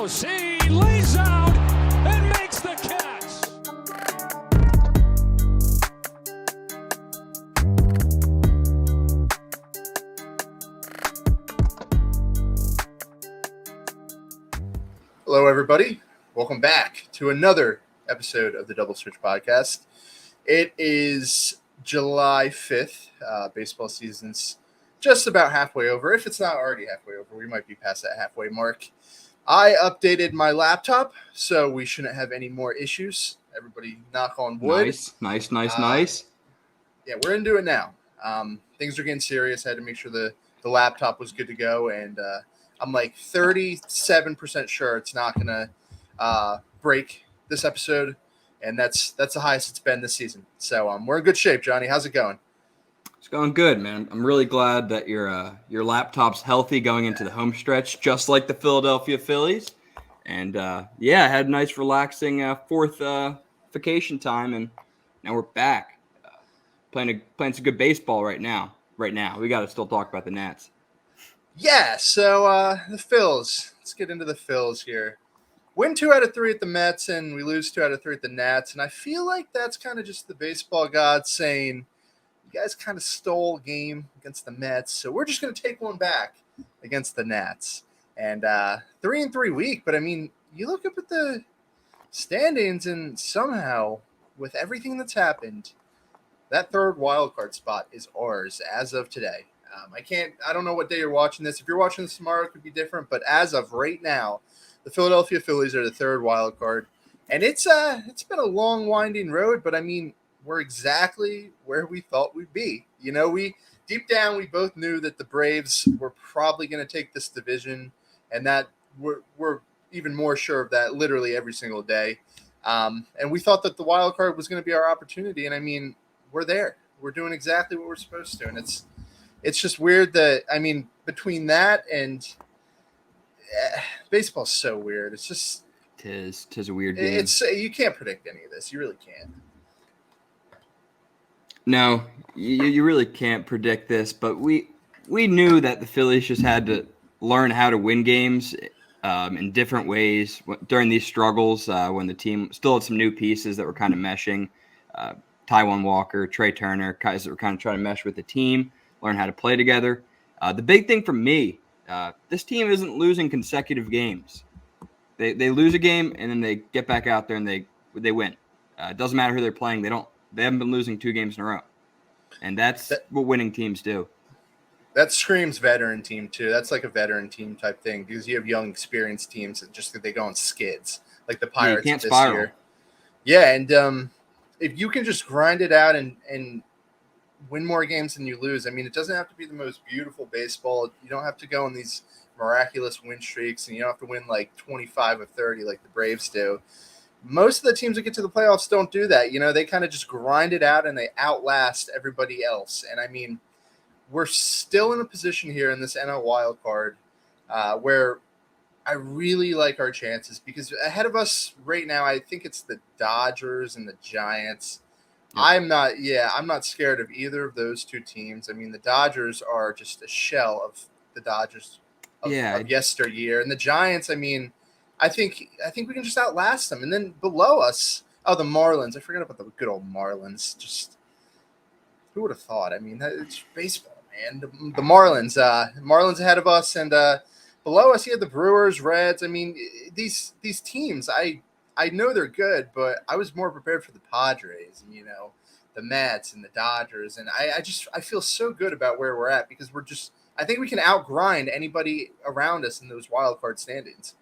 close. He lays out and makes the catch. Hello, everybody. Welcome back to another episode of the Double Switch Podcast. It is July 5th. Baseball season's just about halfway over. If it's not already halfway over, we might be past that halfway mark. I updated my laptop, so we shouldn't have any more issues. Everybody knock on wood. Nice. Yeah, we're into it now. Things are getting serious. I had to make sure the laptop was good to go, and I'm like 37% sure it's not going to break this episode, and that's the highest it's been this season. So we're in good shape, Johnny. How's it going? It's going good, man. I'm really glad that your laptop's healthy going into the home stretch, just like the Philadelphia Phillies. And I had a nice, relaxing fourth vacation time, and now we're back playing some good baseball right now. We got to still talk about the Nats. Yeah. So the Phils. Let's get into the Phils here. Win 2 out of 3 at the Mets, and we lose 2 out of 3 at the Nats. And I feel like that's kind of just the baseball gods saying, you guys kind of stole a game against the Mets, so we're just going to take one back against the Nats. And 3-3 week, but I mean, you look up at the standings, and somehow, with everything that's happened, that third wild card spot is ours as of today. I don't know what day you're watching this. If you're watching this tomorrow, it could be different, but as of right now, the Philadelphia Phillies are the third wild card. And it's been a long, winding road, but I mean, we're exactly where we thought we'd be. You know, we deep down, we both knew that the Braves were probably going to take this division, and that we're even more sure of that literally every single day. And we thought that the wild card was going to be our opportunity. And I mean, we're there. We're doing exactly what we're supposed to. And it's just weird that, I mean, between that and baseball's so weird. It's just Tis a weird game. You can't predict any of this. You really can't. No, you really can't predict this, but we knew that the Phillies just had to learn how to win games in different ways during these struggles when the team still had some new pieces that were kind of meshing. Taijuan Walker, Trey Turner, guys that were kind of trying to mesh with the team, learn how to play together. The big thing for me, this team isn't losing consecutive games. They lose a game and then they get back out there and they win. It doesn't matter who they're playing. They haven't been losing 2 games in a row. And that's what winning teams do. That screams veteran team, too. That's like a veteran team type thing because you have young, experienced teams that they go on skids, like the Pirates can't this spiral. year. Yeah, and if you can just grind it out and win more games than you lose, I mean, it doesn't have to be the most beautiful baseball. You don't have to go on these miraculous win streaks, and you don't have to win like 25 of 30 like the Braves do. Most of the teams that get to the playoffs don't do that. You know, they kind of just grind it out and they outlast everybody else. And I mean, we're still in a position here in this NL wild card where I really like our chances because ahead of us right now, I think it's the Dodgers and the Giants. Yep. I'm not scared of either of those 2 teams. I mean, the Dodgers are just a shell of the Dodgers of yesteryear. And the Giants, I mean, I think we can just outlast them. And then below us, the Marlins. I forgot about the good old Marlins. Just who would have thought? I mean, it's baseball, man. The Marlins. Marlins ahead of us, and below us, you have the Brewers, Reds. I mean, these teams. I know they're good, but I was more prepared for the Padres and the Mets and the Dodgers. And I feel so good about where we're at because I think we can outgrind anybody around us in those wild card standings.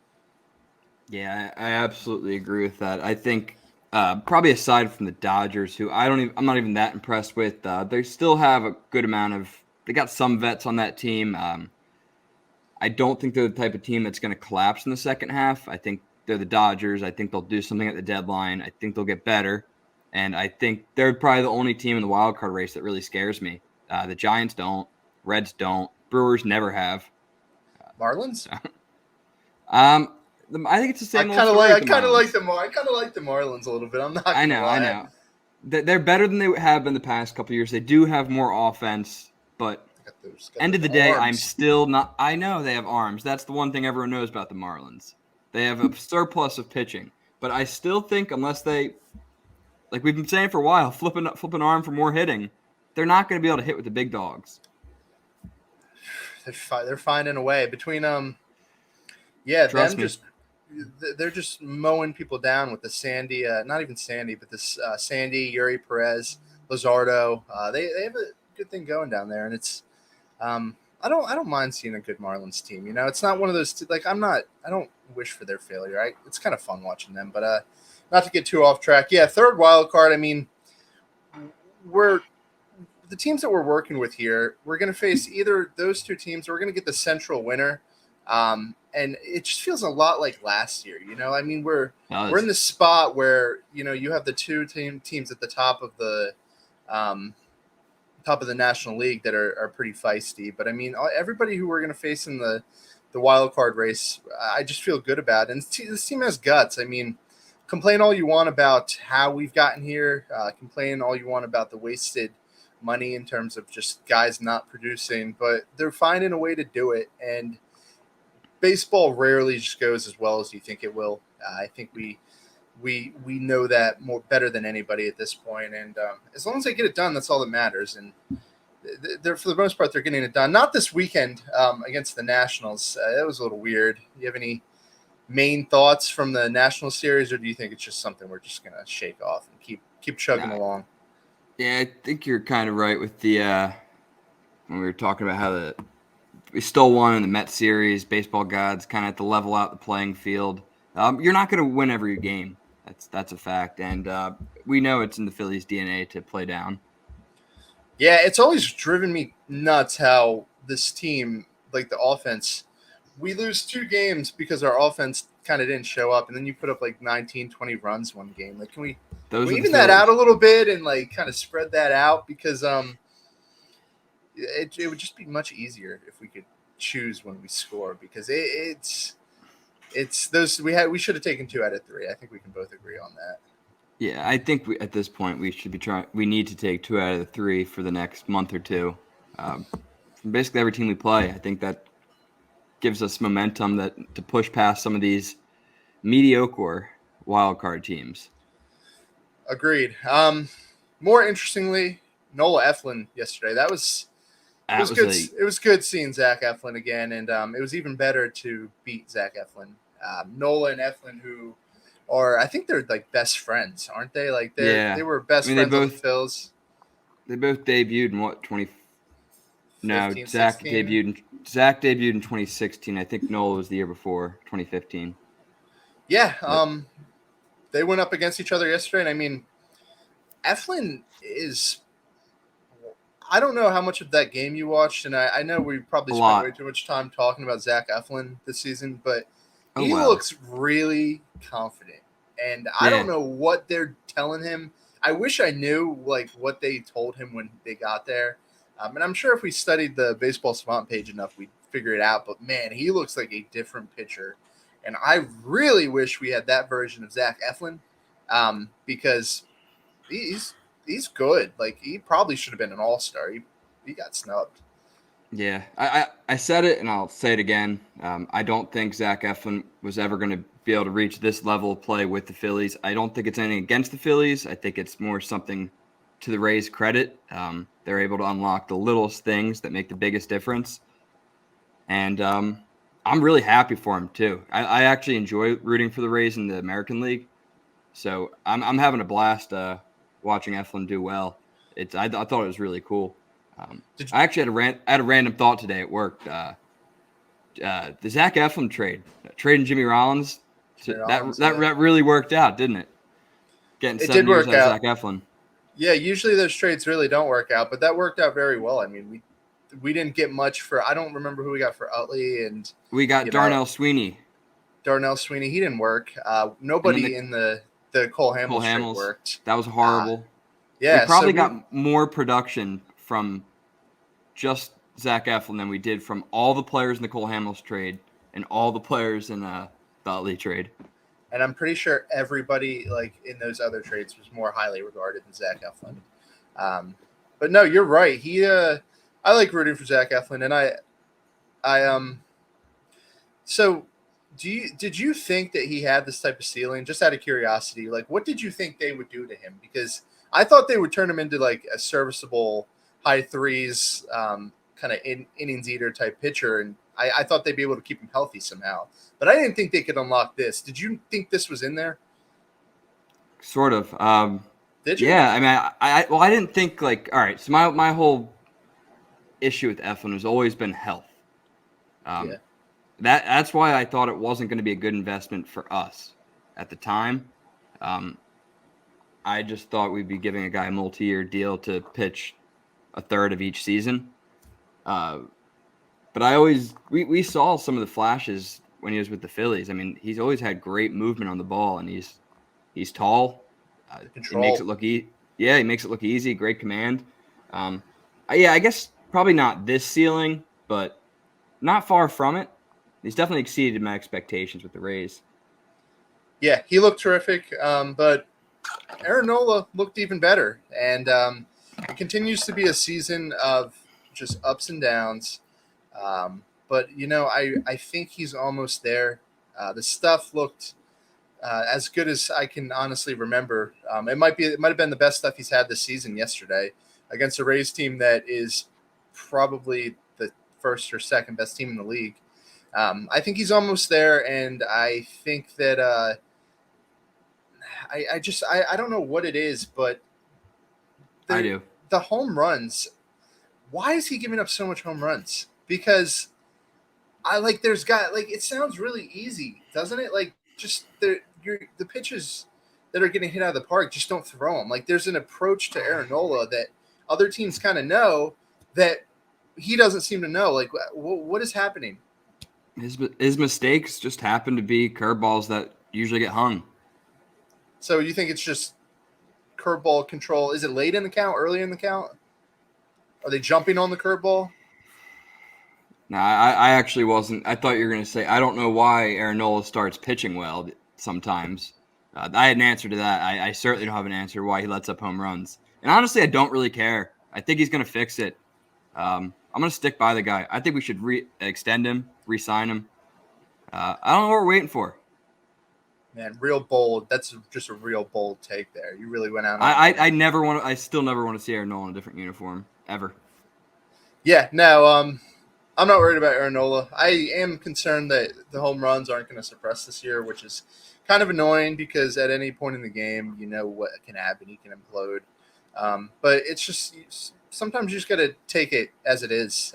Yeah, I absolutely agree with that. I think probably aside from the Dodgers, who I'm not even that impressed with, they still have a good amount of. They got some vets on that team. I don't think they're the type of team that's going to collapse in the second half. I think they're the Dodgers. I think they'll do something at the deadline. I think they'll get better, and I think they're probably the only team in the wild card race that really scares me. The Giants don't, Reds don't, Brewers never have. Marlins. I think it's the same. I kind of like the Marlins a little bit. I'm not. I know. They're better than they have been the past couple of years. They do have more offense, but end of the day, arms. I'm still not. I know they have arms. That's the one thing everyone knows about the Marlins. They have a surplus of pitching. But I still think unless they, like we've been saying for a while, flip an arm for more hitting, they're not going to be able to hit with the big dogs. They're finding a way between yeah, Trust them me. just they're just mowing people down with the Sandy, not even Sandy, but this Sandy, Yuri Perez, Luzardo. They have a good thing going down there, and it's I don't mind seeing a good Marlins team. You know, it's not one of those like I don't wish for their failure. It's kind of fun watching them, but not to get too off track. Yeah, third wild card. I mean, we're the teams that we're working with here. We're going to face either those two teams. Or we're going to get the central winner. And it just feels a lot like last year, you know. I mean, we're in the spot where you have the two teams at the top of the National League that are pretty feisty. But I mean, everybody who we're going to face in the wild card race, I just feel good about. And this team has guts. I mean, complain all you want about how we've gotten here. Complain all you want about the wasted money in terms of just guys not producing, but they're finding a way to do it. And baseball rarely just goes as well as you think it will. I think we know that better than anybody at this point. And as long as they get it done, that's all that matters. And they're for the most part, they're getting it done. Not this weekend against the Nationals. That was a little weird. Do you have any main thoughts from the National Series, or do you think it's just something we're just gonna shake off and keep chugging along? Yeah, I think you're kind of right with the when we were talking about how we still won in the Mets series. Baseball gods kind of have to level out the playing field. You're not going to win every game. That's a fact, and we know it's in the Phillies' DNA to play down. Yeah, it's always driven me nuts how this team, like the offense, we lose 2 games because our offense kind of didn't show up, and then you put up like 19, 20 runs one game. Like, can we even that out a little bit and like kind of spread that out, because it would just be much easier if we could choose when we score, because it's those we should have taken 2 out of 3. I think we can both agree on that. Yeah, I think at this point we should be trying. We need to take 2 out of the 3 for the next month or two. From basically every team we play, I think that gives us momentum to push past some of these mediocre wild card teams. Agreed. More interestingly, Nola Eflin yesterday. It was good. It was good seeing Zach Eflin again, and it was even better to beat Zach Eflin. Nola and Eflin, who I think they're like best friends, aren't they? Like they were best friends on the Phils. They both debuted in what 20? No, 15, Zach 16? debuted in 2016. I think Nola was the year before, 2015. Yeah, they went up against each other yesterday, and I mean, Eflin is. I don't know how much of that game you watched, and I know we probably spent way too much time talking about Zach Eflin this season, but he looks really confident, and I don't know what they're telling him. I wish I knew like what they told him when they got there, and I'm sure if we studied the Baseball Savant page enough, we'd figure it out. But man, he looks like a different pitcher, and I really wish we had that version of Zach Eflin, because he's good. Like, he probably should have been an all-star. He got snubbed. Yeah, I said it, and I'll say it again. I don't think Zach Eflin was ever going to be able to reach this level of play with the Phillies. I don't think it's anything against the Phillies. I think it's more something to the Rays' credit. They're able to unlock the littlest things that make the biggest difference. And I'm really happy for him, too. I actually enjoy rooting for the Rays in the American League. So I'm having a blast watching Eflin do well. I thought it was really cool. I actually had a random thought today at work. The Zach Eflin trading Jimmy Rollins, that really worked out, didn't it? Getting 7 years out of Zach Eflin. Yeah, usually those trades really don't work out, but that worked out very well. I mean, we didn't get much for. I don't remember who we got for Utley, and we got Darnell Sweeney. He didn't work. Nobody in the Cole Hamels trade worked. That was horrible. Yeah, we probably got more production from just Zach Eflin than we did from all the players in the Cole Hamels trade and all the players in the Utley trade. And I'm pretty sure everybody like in those other trades was more highly regarded than Zach Eflin. But no, you're right. I like rooting for Zach Eflin, and so Did you think that he had this type of ceiling? Just out of curiosity, like what did you think they would do to him? Because I thought they would turn him into like a serviceable high threes kind of innings eater type pitcher, and I thought they'd be able to keep him healthy somehow. But I didn't think they could unlock this. Did you think this was in there? Sort of. Did you? Yeah, I mean, I didn't think like, all right. So my whole issue with Eflin has always been health. Yeah. That's why I thought it wasn't going to be a good investment for us at the time. I just thought we'd be giving a guy a multi-year deal to pitch a third of each season. But we saw some of the flashes when he was with the Phillies. I mean, he's always had great movement on the ball, and he's tall. It makes it look easy. Yeah, he makes it look easy. Great command. I guess probably not this ceiling, but not far from it. He's definitely exceeded my expectations with the Rays. Yeah, he looked terrific. But Aaron Nola looked even better, and it continues to be a season of just ups and downs. But I think he's almost there. The stuff looked as good as I can honestly remember. It might have been the best stuff he's had this season yesterday against a Rays team that is probably the first or second best team in the league. I think he's almost there, and I think that I don't know what it is, but I do. The home runs. Why is he giving up so much home runs? Because it sounds really easy, doesn't it? Like just the pitches that are getting hit out of the park, just don't throw them. Like there's an approach to Aaron Nola that other teams kind of know that he doesn't seem to know. Like what is happening? His mistakes just happen to be curveballs that usually get hung. So you think it's just curveball control? Is it late in the count, early in the count? Are they jumping on the curveball? No, I actually wasn't. I thought you were going to say, I don't know why Aaron Nola starts pitching well sometimes. I had an answer to that. I certainly don't have an answer why he lets up home runs. And honestly, I don't really care. I think he's going to fix it. I'm going to stick by the guy. I think we should extend him, re-sign him. I don't know what we're waiting for. Man, real bold. That's just a real bold take there. You really went out. I still never want to see Aaron Nola in a different uniform ever. Yeah, no. I'm not worried about Aaron Nola. I am concerned that the home runs aren't going to suppress this year, which is kind of annoying because at any point in the game, you know what can happen. He can implode. But it's just sometimes you just got to take it as it is.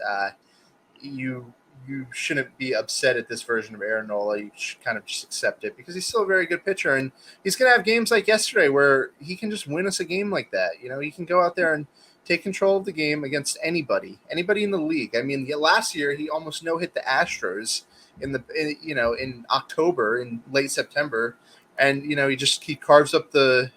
You shouldn't be upset at this version of Aaron Nola. You should kind of just accept it because he's still a very good pitcher, and he's going to have games like yesterday where he can just win us a game like that. You know, he can go out there and take control of the game against anybody in the league. I mean, last year he almost no-hit the Astros in October, in late September, and he carves up the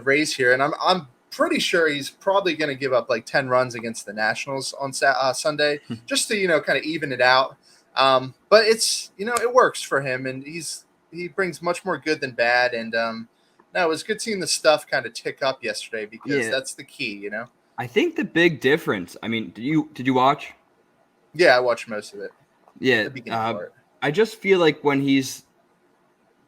Rays here, and I'm pretty sure he's probably going to give up like 10 runs against the Nationals on Sunday just to kind of even it out. But it's it works for him, and he brings much more good than bad, and no, it was good seeing the stuff kind of tick up yesterday because that's the key, I think the big difference. I mean, did you watch? Yeah, I watched most of it. Yeah, I just feel like when he's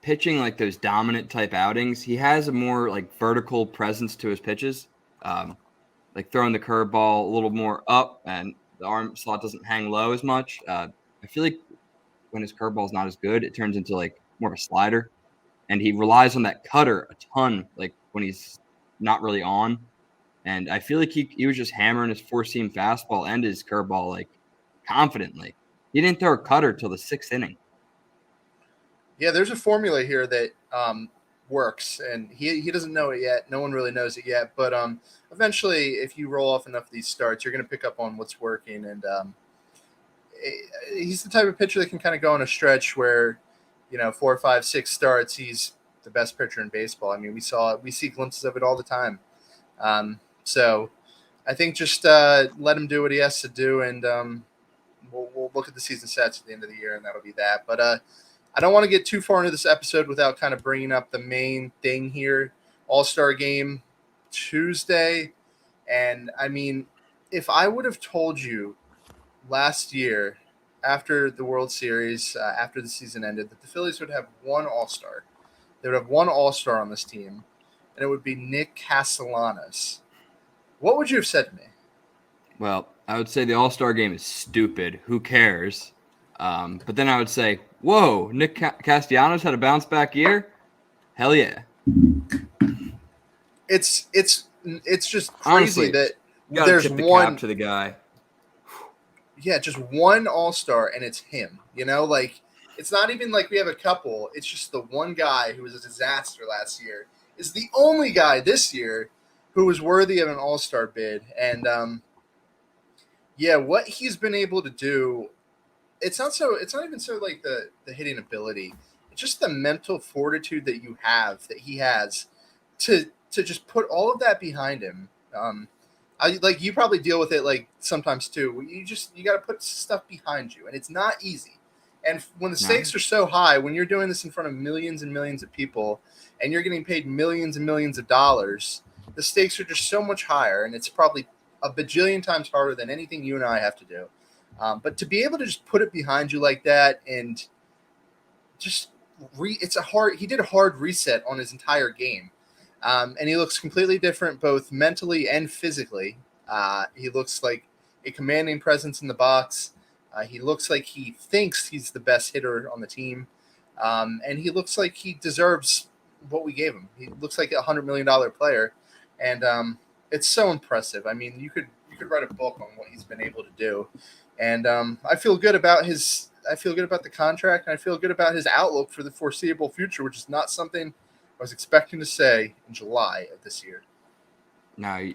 pitching like those dominant type outings, he has a more like vertical presence to his pitches, like throwing the curveball a little more up, and the arm slot doesn't hang low as much. I feel like when his curveball is not as good, it turns into like more of a slider. And he relies on that cutter a ton, like when he's not really on. And I feel like he was just hammering his four-seam fastball and his curveball like confidently. He didn't throw a cutter till the 6th inning. Yeah, there's a formula here that works, and he doesn't know it yet. No one really knows it yet, but eventually, if you roll off enough of these starts, you're going to pick up on what's working. And he's the type of pitcher that can kind of go on a stretch where 4, 5, 6 starts, he's the best pitcher in baseball. I mean, we see glimpses of it all the time. So I think just let him do what he has to do, and we'll look at the season stats at the end of the year, and that'll be that. But I don't want to get too far into this episode without kind of bringing up the main thing here. All-Star Game Tuesday, and I mean, if I would have told you last year after the World Series, after the season ended, that the Phillies would have one All-Star. They would have one All-Star on this team, and it would be Nick Castellanos. What would you have said to me? Well, I would say the All-Star game is stupid. Who cares? But then I would say, whoa, Nick Castellanos had a bounce-back year? Hell yeah. It's just crazy Honestly, that gotta there's tip the one. cap to the guy. Yeah, just one All-Star, and it's him. Like it's not even like we have a couple. It's just the one guy who was a disaster last year is the only guy this year who was worthy of an All-Star bid. And yeah, what he's been able to do, it's not even so like the hitting ability. It's just the mental fortitude that he has to just put all of that behind him. You probably deal with it like sometimes too. You got to put stuff behind you, and it's not easy. And when the stakes are so high, when you're doing this in front of millions and millions of people, and you're getting paid millions and millions of dollars, the stakes are just so much higher, and it's probably a bajillion times harder than anything you and I have to do. But to be able to just put it behind you like that, and just he did a hard reset on his entire game. And he looks completely different, both mentally and physically. He looks like a commanding presence in the box. He looks like he thinks he's the best hitter on the team. And he looks like he deserves what we gave him. He looks like $100 million player. And it's so impressive. I mean, you could write a book on what he's been able to do. And I feel good about the contract, and I feel good about his outlook for the foreseeable future, which is not something I was expecting to say in July of this year. No,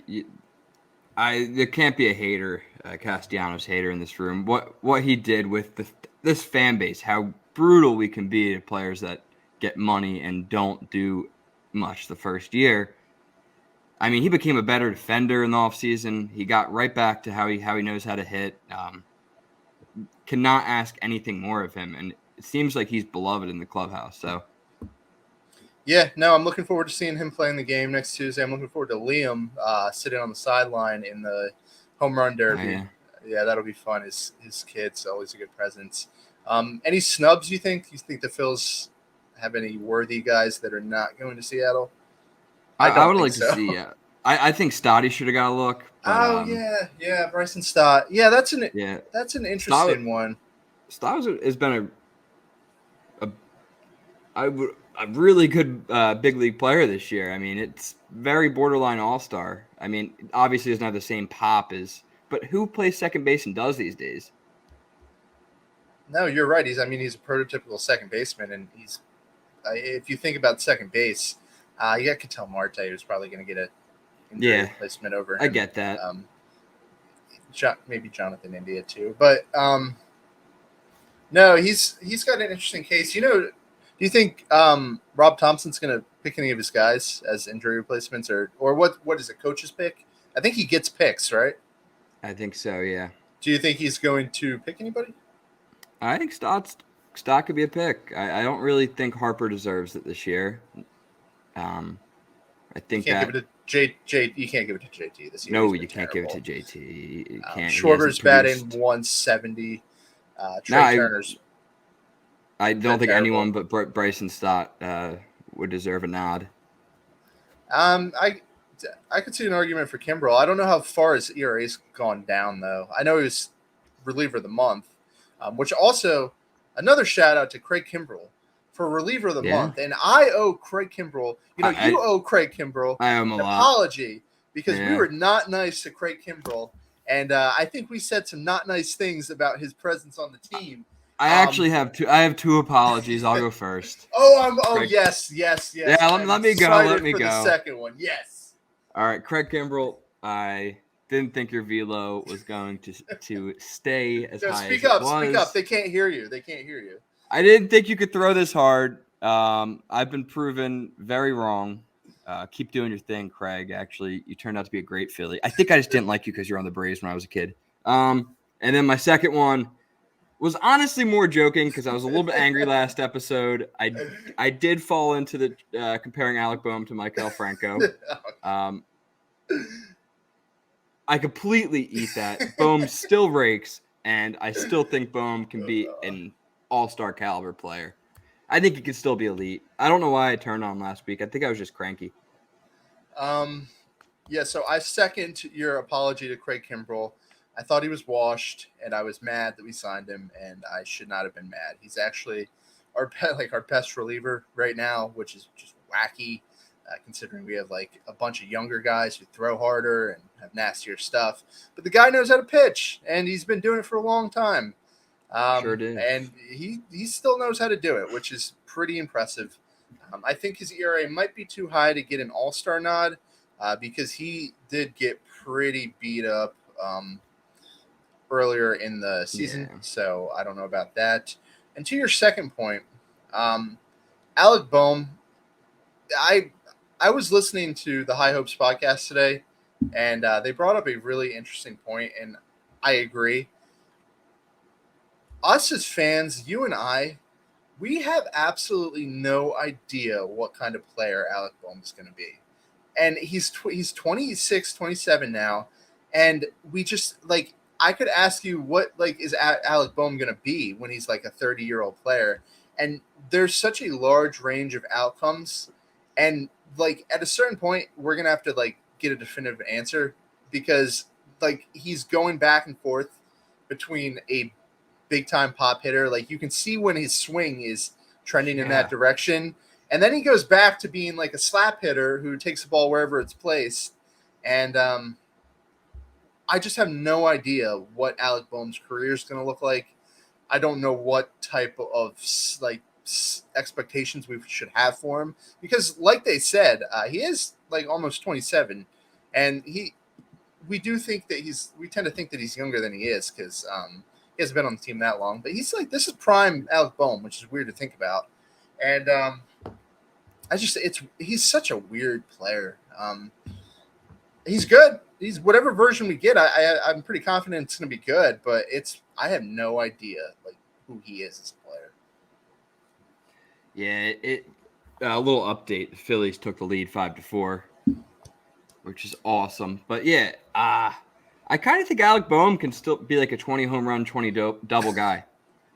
there can't be a hater, Castellanos hater in this room. What he did with this fan base, how brutal we can be to players that get money and don't do much the first year. I mean, he became a better defender in the offseason. He got right back to how he knows how to hit. Cannot ask anything more of him, and it seems like he's beloved in the clubhouse. So. Yeah, no, I'm looking forward to seeing him play in the game next Tuesday. I'm looking forward to Liam sitting on the sideline in the home run derby. Oh, yeah, that'll be fun. His kid's always a good presence. Any snubs you think? You think the Phils have any worthy guys that are not going to Seattle? I would like to see. I think Stotty should have got a look. But, yeah, Bryson Stott. Yeah, that's an interesting one. Stott has been a really good big league player this year. I mean, it's very borderline all-star. I mean, obviously doesn't have the same pop but who plays second base and does these days? No, you're right. He's a prototypical second baseman, and he's if you think about second base, you got Ketel Marte, who's probably going to get a injury replacement over him. I get that. Maybe Jonathan India too, but no, he's got an interesting case. Do you think Rob Thompson's going to pick any of his guys as injury replacements, or what is it, coach's pick? I think he gets picks, right? I think so, yeah. Do you think he's going to pick anybody? I think Stott could be a pick. I don't really think Harper deserves it this year. I think you can't give it to You can't give it to JT this year. No, you can't give it to JT. You can't. Schwarber's batting 170. Trey Turner's. I don't think anyone but Bryson Stott would deserve a nod. I could see an argument for Kimbrel. I don't know how far his ERA's gone down, though. I know he was reliever of the month, which also another shout out to Craig Kimbrel for reliever of the month. And I owe Craig Kimbrel, you owe Craig Kimbrel an apology because we were not nice to Craig Kimbrel. And I think we said some not nice things about his presence on the team. I actually have two. I have two apologies. I'll go first. Yes. Yeah, let me go. Let me go. The second one, yes. All right, Craig Kimbrel. I didn't think your velo was going to stay as high as it was. Speak up. They can't hear you. I didn't think you could throw this hard. I've been proven very wrong. Keep doing your thing, Craig. Actually, you turned out to be a great Philly. I think I just didn't like you because you're on the Braves when I was a kid. And then my second one was honestly more joking because I was a little bit angry last episode. I did fall into the comparing Alec Bohm to Maikel Franco. I completely eat that. Bohm still rakes. and I still think Bohm can be an all-star caliber player. I think he can still be elite. I don't know why I turned on last week. I think I was just cranky. Yeah, so I second your apology to Craig Kimbrell. I thought he was washed, and I was mad that we signed him, and I should not have been mad. He's actually our best reliever right now, which is just wacky, considering we have like a bunch of younger guys who throw harder and have nastier stuff. But the guy knows how to pitch, and he's been doing it for a long time. Sure did. And he still knows how to do it, which is pretty impressive. I think his ERA might be too high to get an all-star nod because he did get pretty beat up earlier in the season. Yeah. So I don't know about that. And to your second point, Alec Bohm, I was listening to the High Hopes podcast today, and they brought up a really interesting point, and I agree. Us as fans, you and I, we have absolutely no idea what kind of player Alec Bohm is going to be. And he's 26, 27 now, and we just like I could ask you what like is Alec Bohm going to be when he's like a 30-year-old player, and there's such a large range of outcomes, and like at a certain point we're going to have to like get a definitive answer because like he's going back and forth between a big time pop hitter. Like you can see when his swing is trending in that direction. And then he goes back to being like a slap hitter who takes the ball wherever it's placed. And I just have no idea what Alec Bohm's career is going to look like. I don't know what type of like expectations we should have for him because like they said, he is like almost 27 and we tend to think that he's younger than he is because he hasn't been on the team that long, but he's like, this is prime Alec Bohm, which is weird to think about. And he's such a weird player. He's good. He's whatever version we get. I'm pretty confident it's going to be good, but I have no idea like who he is as a player. Yeah, a little update. The Phillies took the lead 5-4, which is awesome. But yeah, I kind of think Alec Bohm can still be like a 20 home run, 20 double guy.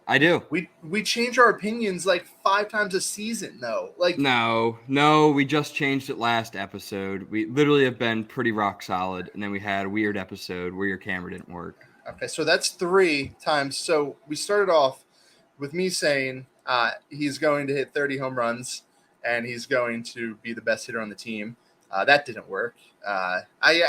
I do. We change our opinions like 5 times a season, though. Like no, we just changed it last episode. We literally have been pretty rock solid, and then we had a weird episode where your camera didn't work. Okay, so that's 3 times. So we started off with me saying he's going to hit 30 home runs, and he's going to be the best hitter on the team. That didn't work. I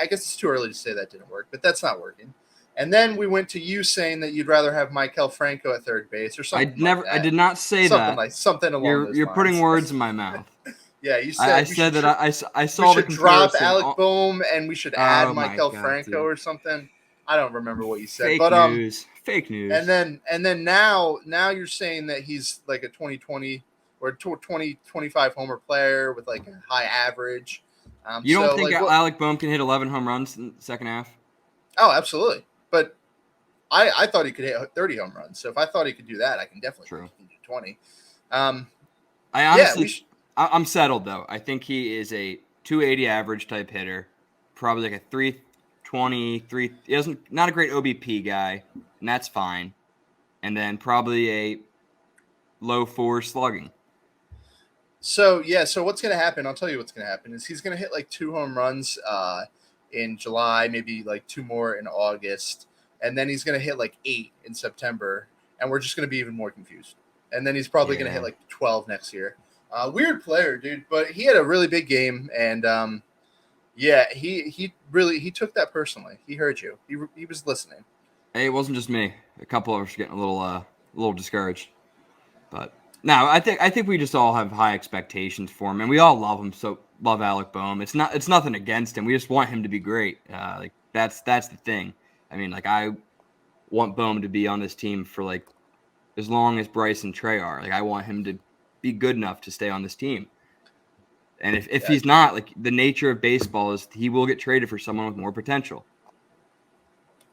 guess it's too early to say that didn't work, but that's not working. And then we went to you saying that you'd rather have Maikel Franco at third base or something. I did not say that. Something along those lines. You're putting words in my mouth. Yeah, you said. I said that I saw the comparison. We should drop Alec Bohm and we should add Maikel Franco dude. or something. I don't remember what you said. Fake news. And then now you're saying that he's like a 2020 or 20-25 homer player with like a high average. You don't think Alec Bohm can hit 11 home runs in the second half? Oh, absolutely. But I thought he could hit 30 home runs. So if I thought he could do that, I can definitely think he can do 20. I honestly, I'm settled though. I think he is a 280 average type hitter, probably like a 320, not a great OBP guy, and that's fine. And then probably a low 4 slugging. So what's going to happen? I'll tell you what's going to happen is he's going to hit like 2 home runs in July, maybe like 2 more in August, and then he's going to hit like 8 in September, and we're just going to be even more confused. And then he's probably going to hit like 12 next year. Weird player, dude, but he had a really big game, and he took that personally. He heard you. He was listening. Hey, it wasn't just me. A couple of us were getting a little discouraged, but. No, I think we just all have high expectations for him, and we all love him. So love Alec Bohm. It's nothing against him. We just want him to be great. Like that's the thing. I mean, like I want Bohm to be on this team for like as long as Bryce and Trey are. Like I want him to be good enough to stay on this team. And if he's not, like the nature of baseball is he will get traded for someone with more potential.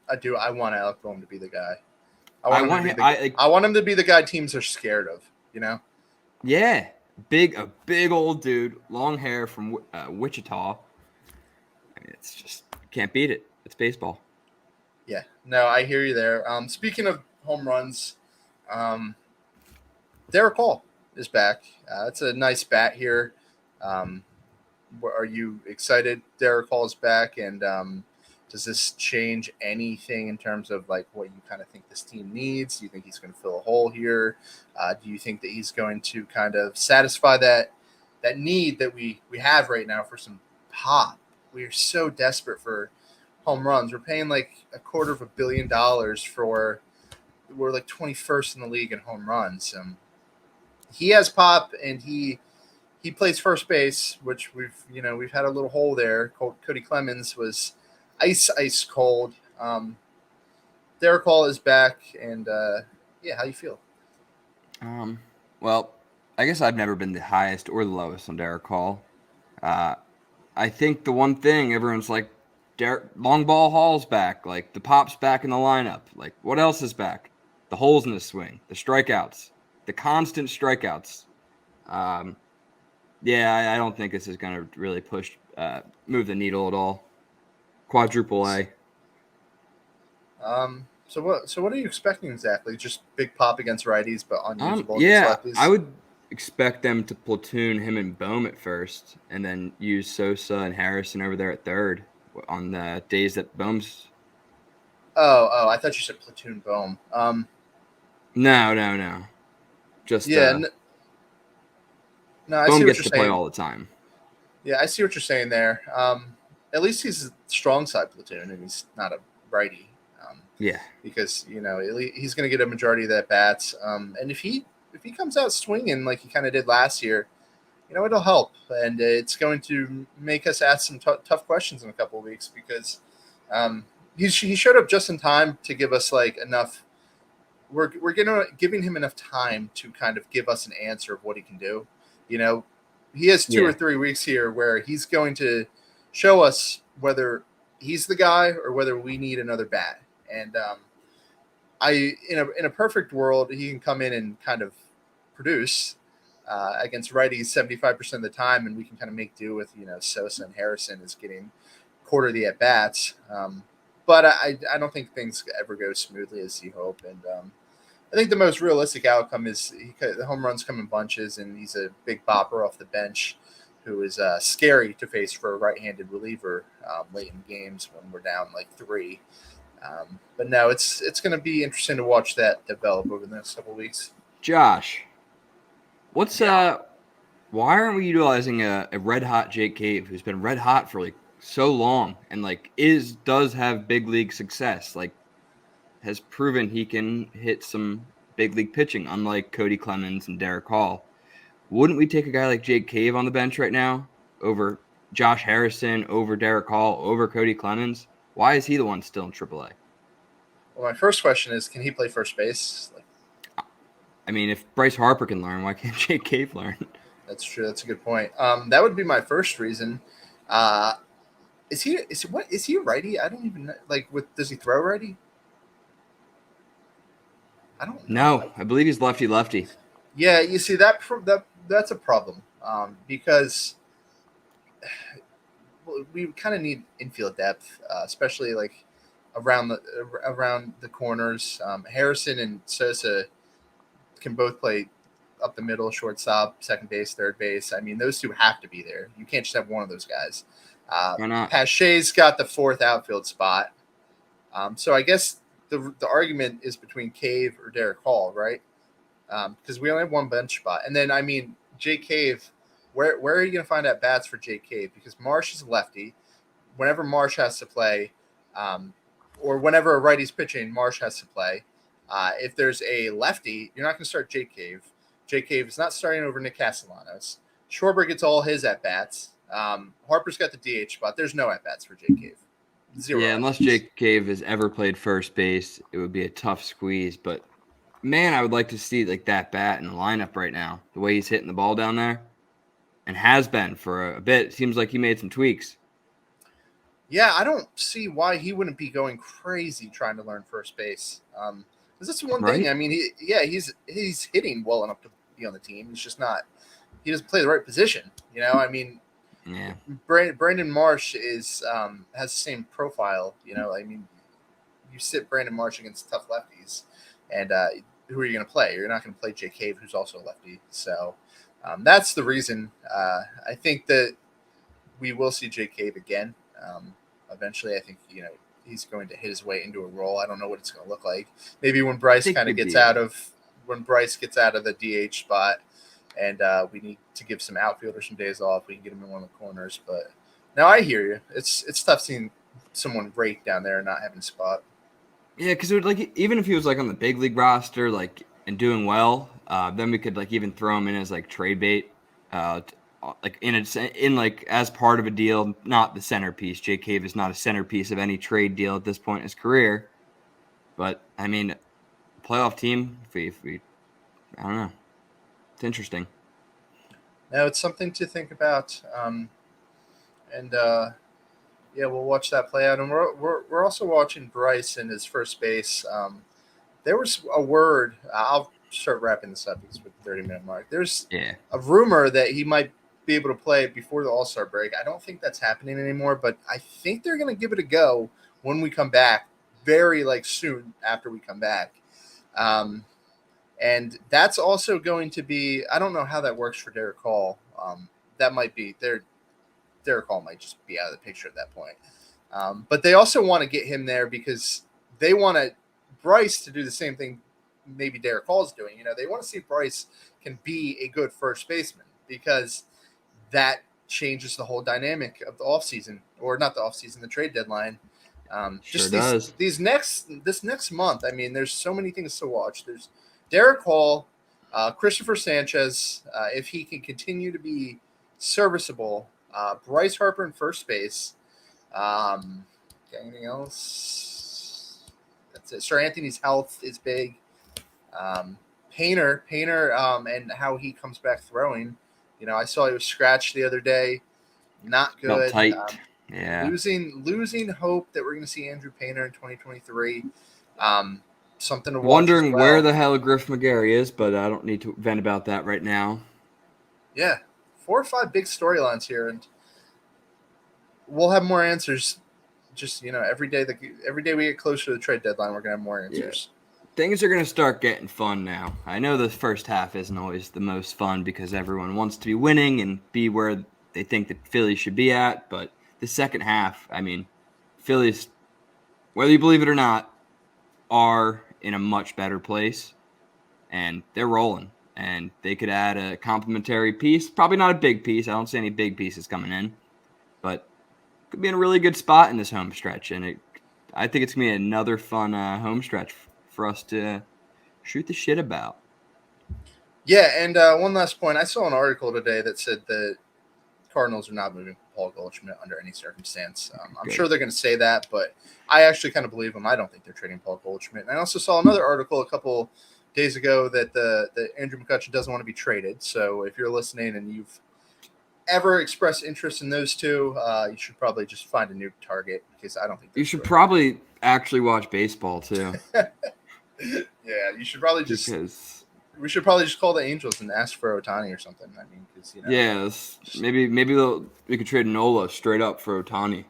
I do. I want Alec Bohm to be the guy. I want him to be the guy teams are scared of. You know? Yeah. A big old dude, long hair from Wichita. I mean, it's just can't beat it. It's baseball. Yeah, no, I hear you there. Speaking of home runs, um, Darick Hall is back. It's a nice bat here. Um, are you excited? Darick Hall is back, and does this change anything in terms of like what you kind of think this team needs? Do you think he's going to fill a hole here? Do you think that he's going to kind of satisfy that need that we have right now for some pop? We are so desperate for home runs. We're paying like $250 million for. We're like 21st in the league in home runs. He has pop, and he plays first base, which we've had a little hole there. Cody Clemens was ice cold. Darick Hall is back, and yeah, how you feel? Well, I guess I've never been the highest or the lowest on Darick Hall. Uh, I think the one thing everyone's like, long ball Hall's back, like the pop's back in the lineup. Like what else is back? The holes in the swing, the strikeouts, the constant strikeouts. Um, yeah, I don't think this is going to really move the needle at all. Quadruple A. So what are you expecting exactly? Just big pop against righties, but unusable against Yeah, I lefties. would expect them to platoon him and Bohm at first, and then use Sosa and Harrison over there at third on the days that Bohm's. Oh, I thought you said platoon Bohm. No. Just Yeah, no, I Bohm see what gets you're to play saying. all the time. Yeah, I see what you're saying there. At least he's a strong side platoon, and he's not a righty. Yeah, Because he's going to get a majority of that bats. And if he comes out swinging like he kind of did last year, it'll help, and it's going to make us ask some tough questions in a couple of weeks because he showed up just in time to give us like enough. We're giving him enough time to kind of give us an answer of what he can do. You know, he has 2 or 3 weeks here where he's going to show us whether he's the guy or whether we need another bat. And in a perfect world, he can come in and kind of produce against righties 75% of the time, and we can kind of make do with Sosa and Harrison is getting quarter of the at bats. But I don't think things ever go smoothly as you hope, and I think the most realistic outcome is the home runs come in bunches, and he's a big bopper off the bench who is scary to face for a right-handed reliever late in games when we're down like three. But no, it's going to be interesting to watch that develop over the next couple of weeks. Josh, why aren't we utilizing a red hot Jake Cave who's been red hot for like so long and like does have big league success, like has proven he can hit some big league pitching, unlike Cody Clemens and Darick Hall. Wouldn't we take a guy like Jake Cave on the bench right now over Josh Harrison, over Darick Hall, over Cody Clemens? Why is he the one still in AAA? Well, my first question is, can he play first base? I mean, if Bryce Harper can learn, why can't Jake Cave learn? That's true. That's a good point. That would be my first reason. Uh, is he a righty? I don't even know. Does he throw righty? I don't know. No, I believe he's lefty. Yeah, you see that's a problem because we kind of need infield depth, especially like around the corners. Harrison and Sosa can both play up the middle, shortstop, second base, third base. I mean, those two have to be there. You can't just have one of those guys. Why not? Pache's got the fourth outfield spot. So I guess the argument is between Cave or Darick Hall, right? Because we only have one bench spot. And then, I mean, Jake Cave, where are you going to find at bats for Jake Cave? Because Marsh is a lefty. Whenever Marsh has to play, or whenever a righty's pitching, Marsh has to play. If there's a lefty, you're not going to start Jake Cave. Jake Cave is not starting over Nick Castellanos. Schwarber gets all his at-bats. Harper's got the DH spot. There's no at-bats for Jake Cave. Zero. Yeah, unless Jake Cave has ever played first base, it would be a tough squeeze. But, man, I would like to see like that bat in the lineup right now, the way he's hitting the ball down there, and has been for a bit. It seems like he made some tweaks. Yeah, I don't see why he wouldn't be going crazy trying to learn first base. Because that's one thing. I mean, he's hitting well enough to be on the team. He's just not. He doesn't play the right position. I mean, Brandon Marsh has the same profile. I mean, you sit Brandon Marsh against tough lefties, and who are you going to play? You're not going to play Jake Cave, who's also a lefty. So that's the reason. I think that we will see Jake Cave again. Eventually, I think he's going to hit his way into a role. I don't know what it's going to look like. Maybe when Bryce kind of gets out of the DH spot, and we need to give some outfielders some days off, we can get him in one of the corners. But now I hear you. It's tough seeing someone rake down there and not having a spot. Yeah, because even if he was on the big league roster and doing well, then we could even throw him in as trade bait, as part of a deal, not the centerpiece. Jake Cave is not a centerpiece of any trade deal at this point in his career. But I mean, playoff team, if we I don't know, it's interesting. No, it's something to think about, we'll watch that play out, and we're also watching Bryce in his first base. There was a word. I'll start wrapping this up because with the 30-minute mark. There's a rumor that he might be able to play before the All-Star break. I don't think that's happening anymore, but I think they're going to give it a go when we come back, very soon after we come back. And that's also going to be. I don't know how that works for Darick Hall. That might be there. Darick Hall might just be out of the picture at that point. But they also want to get him there because they want Bryce to do the same thing maybe Darick Hall's doing. They want to see if Bryce can be a good first baseman because that changes the whole dynamic of the offseason, or not the offseason, the trade deadline. This next month, I mean, there's so many things to watch. There's Darick Hall, Christopher Sanchez, if he can continue to be serviceable, Bryce Harper in first base. Anything else? That's it. Sir Anthony's health is big. Painter, and how he comes back throwing. I saw he was scratched the other day. Not good. Tight. Yeah. Losing hope that we're going to see Andrew Painter in 2023. Something to watch. Wondering where the hell Griff McGarry is, but I don't need to vent about that right now. Yeah, 4 or 5 big storylines here, and we'll have more answers. Just every day we get closer to the trade deadline, we're gonna have more answers. Yeah. Things are gonna start getting fun now. I know the first half isn't always the most fun because everyone wants to be winning and be where they think the Phillies should be at, but the second half, I mean, Phillies, whether you believe it or not, are in a much better place, and they're rolling. And they could add a complimentary piece. Probably not a big piece. I don't see any big pieces coming in, but could be in a really good spot in this home stretch. And I think it's going to be another fun home stretch for us to shoot the shit about. Yeah, and one last point. I saw an article today that said that Cardinals are not moving Paul Goldschmidt under any circumstance. I'm sure they're going to say that, but I actually kind of believe them. I don't think they're trading Paul Goldschmidt. And I also saw another article a couple days ago that Andrew McCutchen doesn't want to be traded. So if you're listening and you've ever expressed interest in those two, you should probably just find a new target because I don't think you should probably actually watch baseball too. Yeah, you should probably just. We should probably just call the Angels and ask for Ohtani or something. I mean, because maybe we could trade Nola straight up for Ohtani.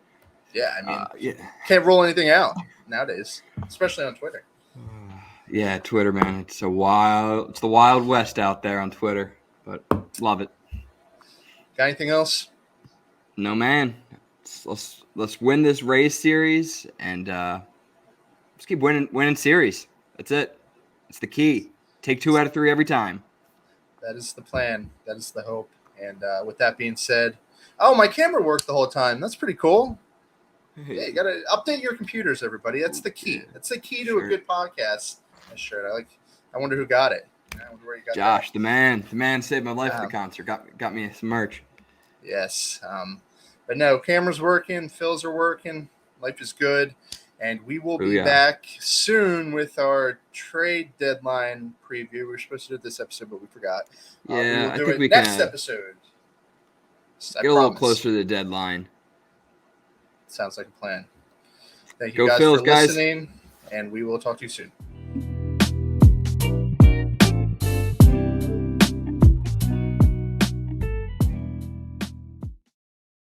Yeah, I mean, can't rule anything out nowadays, especially on Twitter. Yeah, Twitter, man, it's the Wild West out there on Twitter, but love it. Got anything else? No, man. Let's win this Rays series and let's keep winning series. That's it. It's the key. Take 2 out of 3 every time. That is the plan. That is the hope. And with that being said, my camera worked the whole time. That's pretty cool. Yeah, you got to update your computers, everybody. That's the key. That's the key to a good podcast. That shirt. I wonder who got it. I wonder where you got Josh, that. the man saved my life at the concert. Got me some merch. Yes. But no, cameras working. Fills are working. Life is good. And we will be back soon with our trade deadline preview. We were supposed to do this episode, but we forgot. Yeah, I think we can. Next episode. Get a little closer to the deadline. Sounds like a plan. Thank you guys for listening, and we will talk to you soon.